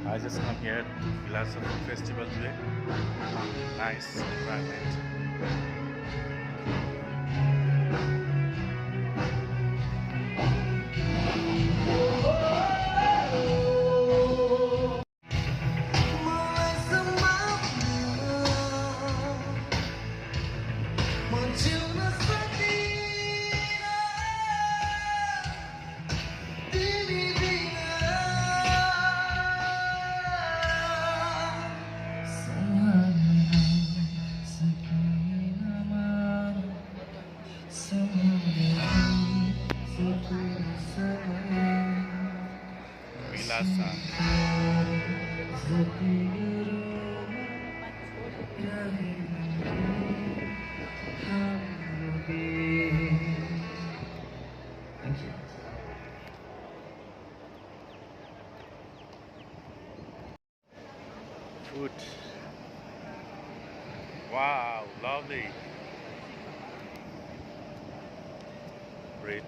I just come here, Philosophy Festival today. Nice environment. Food. Wow, lovely. Great.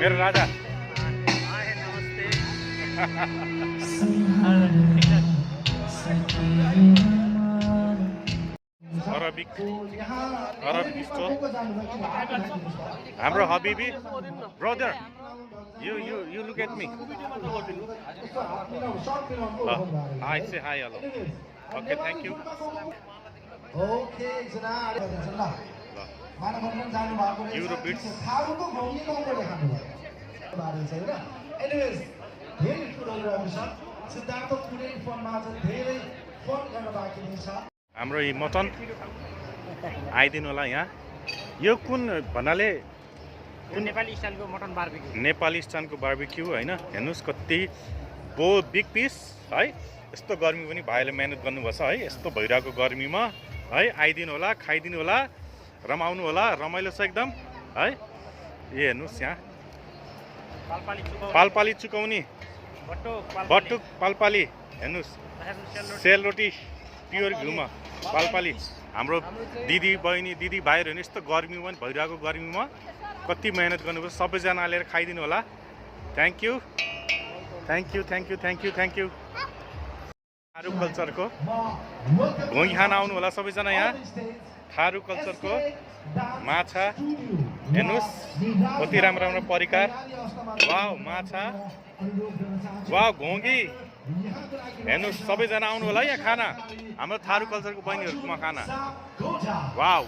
मेरो राजा Arabic store हाम्रो Habibi brother you look at me. I say hi, hello. Okay, thank you. Okay, Eurobeats. Anyways, धेरै कुराहरु छ सिद्धान्तको कुनै फनमा चाहिँ धेरै fun गर्न बाँकी छ हाम्रो यो मटन आइदिनु होला यहाँ यो कुन भन्नाले नेपाली स्टाइलको मटन बारबेक्यू नेपाली स्टाइलको बारबेक्यू हैन हेर्नुस् कति बिग पिस है यस्तो गर्मी पनि भाइले मेहनत गर्नुभछ है यस्तो भइरहेको गर्मीमा है आइदिनु होला खाइदिनु होला रमाउनु होला रमाइलो छ एकदम है यो हेर्नुस् यहाँ पालपाली चुकाउने बट्टुक पालपाली हेर्नुस् सेलरोटी प्योर घिउमा पालपाली हाम्रो दिदी बहिनी दिदी भाइहरु यस्तो गर्मीमा पनि भइरहेको गर्मीमा कति मेहनत गर्नुपर्छ सबैजना लिएर खाइदिनु होला थ्यांक यू थारू कल्चरको घोगी खान आउनु होला सबैजना यहाँ थारू कल्चरको माछा हेर्नुस् कति राम्रो राम्रो परिकार वाउ माछा वाउ घोगी हेर्नुस् सबैजना आउनु होला यहाँ खाना हाम्रो थारू कल्चरको बहिनीहरुकोमा खाना वाउ